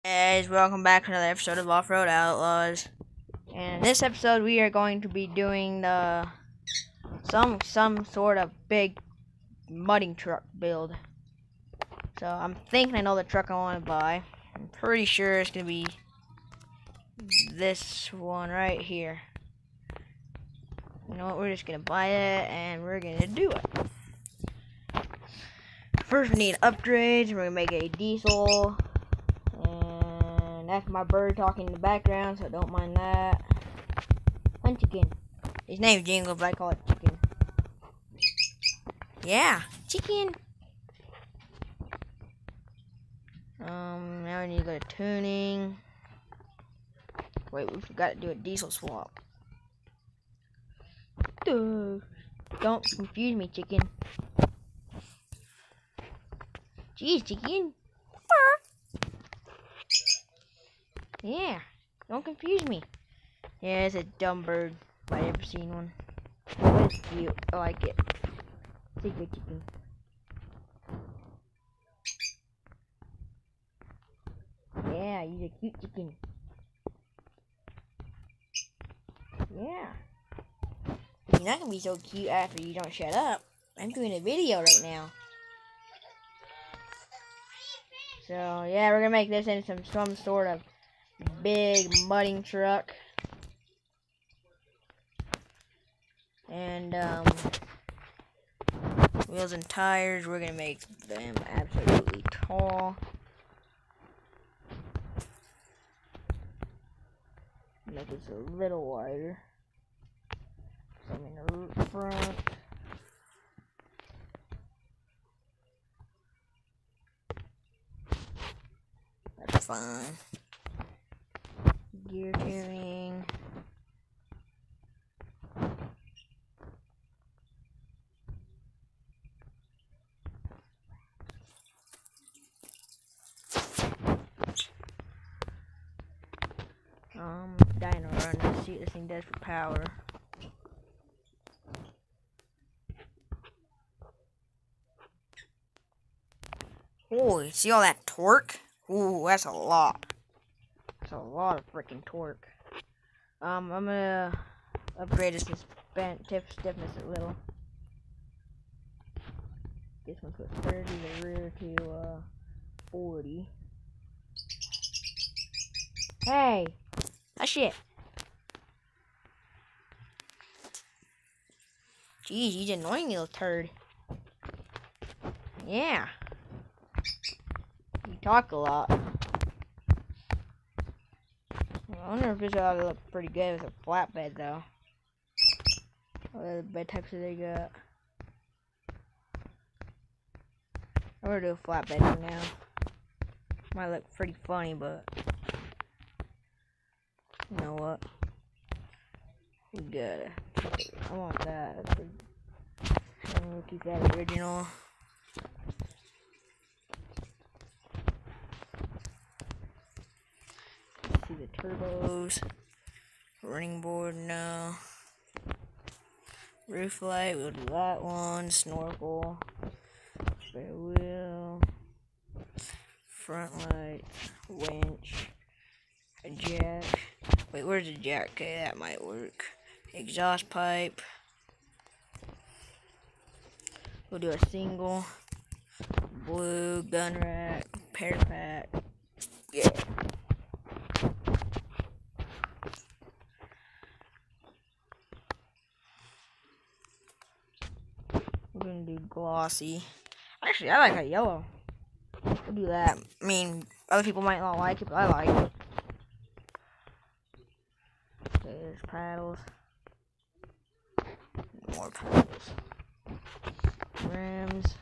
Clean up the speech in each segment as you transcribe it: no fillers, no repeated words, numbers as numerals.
Guys, welcome back to another episode of Off-Road Outlaws. And in this episode, we are going to be doing some sort of big mudding truck build. So I'm thinking I know the truck I want to buy. I'm pretty sure it's gonna be this one right here. You know what? We're just gonna buy it and we're gonna do it. First, we need upgrades. We're gonna make a diesel. That's my bird talking in the background, so don't mind that. And chicken. His name's Jingle, but I call it chicken. Yeah, chicken. Now we need to go to tuning. Wait, we forgot to do a diesel swap. Duh. Don't confuse me, chicken. Jeez, chicken. Yeah, don't confuse me. Yeah, it's a dumb bird. If I ever seen one. But it's cute. I like it. It's a good chicken. Yeah, he's a cute chicken. Yeah. You're not gonna be so cute after you don't shut up. I'm doing a video right now. So yeah, we're gonna make this into some sort of big mudding truck. And wheels and tires, we're gonna make them absolutely tall. Make this a little wider. Some in the front. That's fine. Gear tuning. Dyno run. Let's see what this thing does for power. Oh, you see all that torque? Ooh, that's a lot. That's a lot of freaking torque. I'm gonna upgrade this stiffness a little. This one puts 30, the rear to 40. Hey! That shit. Jeez, he's annoying little turd. Yeah. You talk a lot. I wonder if this ought to look pretty good with a flatbed, though. What other bed types do they got? I'm gonna do a flatbed for now. Might look pretty funny, but you know what? We gotta. I want that. I'm gonna keep that original. See the turbos. Running board, no. Roof light, we'll do that one. Snorkel. Spare wheel. Front light. Winch. A jack. Wait, where's the jack? Okay, that might work. Exhaust pipe. We'll do a single. Blue gun rack. Pair pack. Yeah. We're gonna do glossy. Actually, I like a yellow. We'll do that. I mean, other people might not like it, but I like it. Okay, there's paddles. More paddles. Rims.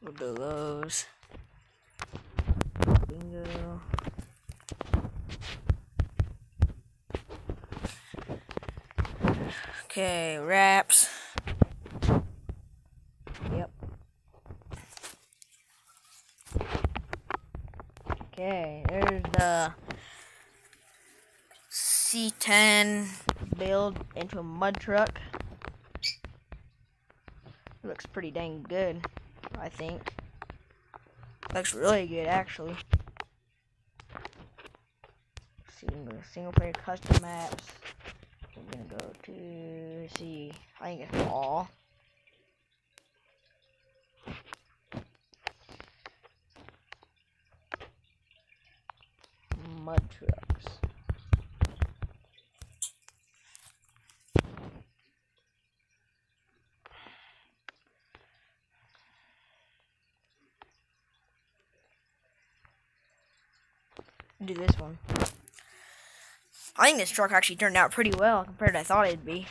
We'll do those. Bingo. Okay, wraps. Yep. Okay, there's the c10 build into a mud truck. It looks pretty dang good, I think. Looks really good, actually. Single player custom maps. We're gonna go to, let's see, I think it's all. Mud trucks. Do this one. I think this truck actually turned out pretty well compared to I thought it'd be.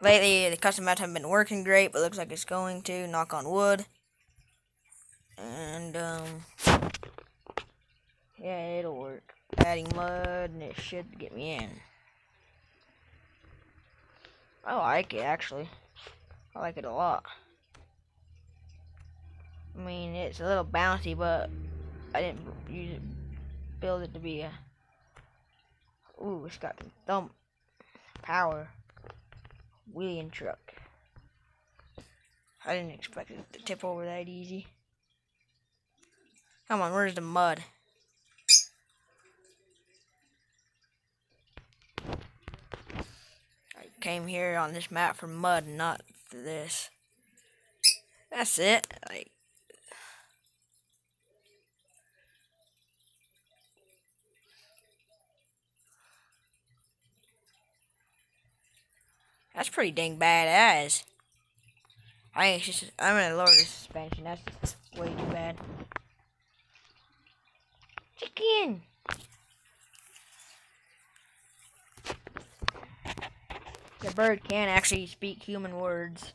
Lately, the custom maps haven't been working great, but looks like it's going to. Knock on wood. And, yeah, it'll work. Adding mud, and it should get me in. I like it, actually. I like it a lot. I mean, it's a little bouncy, but I didn't build it to be a... Ooh, it's got some power. Wheeling truck. I didn't expect it to tip over that easy. Come on, where's the mud? I came here on this map for mud, not for this. That's it. Like, that's pretty dang badass. I think it's just, I'm gonna lower the suspension. That's just way too bad. Chicken. The bird can actually speak human words,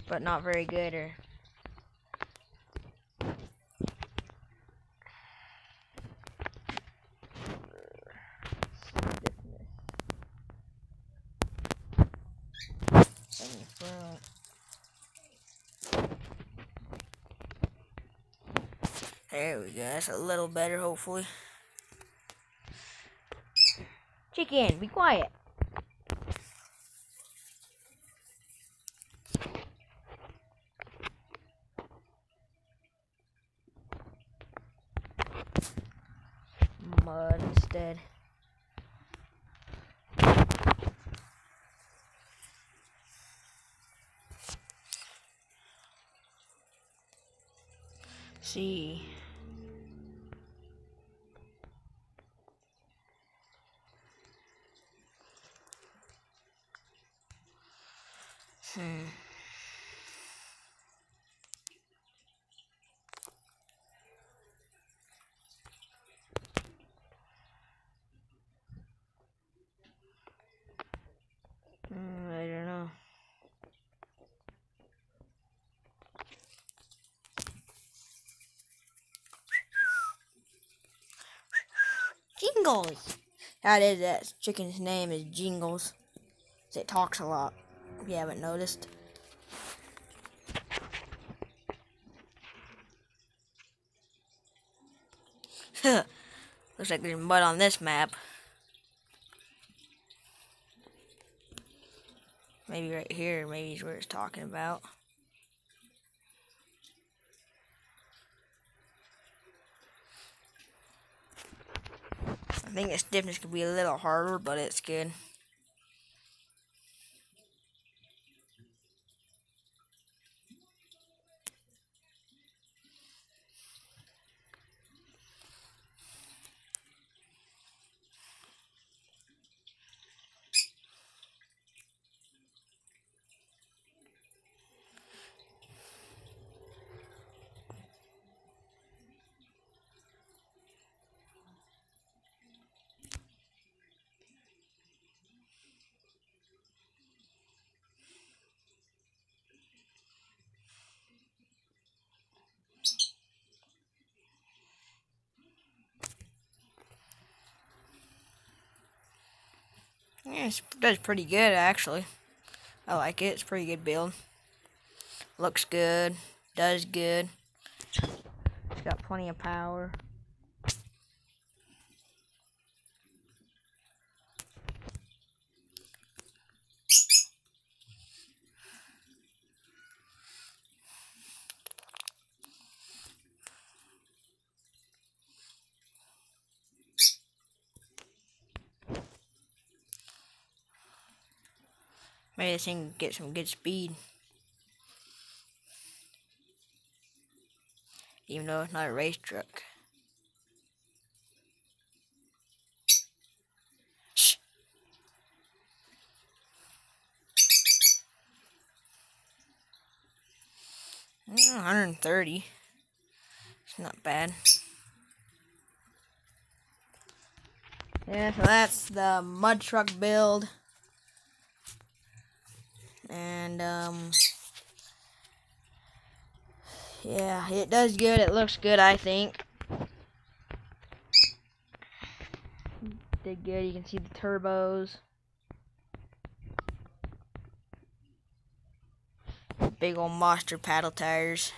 but not very good. Or there we go. That's a little better, hopefully. Chicken, be quiet. Mud instead. See. I don't know. Jingles. That is that chicken's name is Jingles. It talks a lot. If you haven't noticed. Looks like there's mud on this map. Maybe right here, maybe is where it's talking about. I think the stiffness could be a little harder, but it's good. Yeah, it does pretty good, actually. I like it. It's a pretty good build. Looks good. Does good. It's got plenty of power. Maybe this thing can get some good speed. Even though it's not a race truck. Shh. 130. It's not bad. Yeah, so that's the mud truck build. And, yeah, it does good. It looks good, I think. Did good. You can see the turbos. Big old monster paddle tires.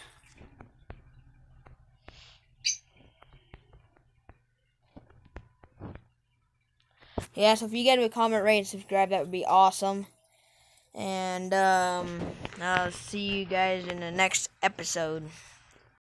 Yeah, so if you get a comment, rate, and subscribe, that would be awesome. And I'll see you guys in the next episode.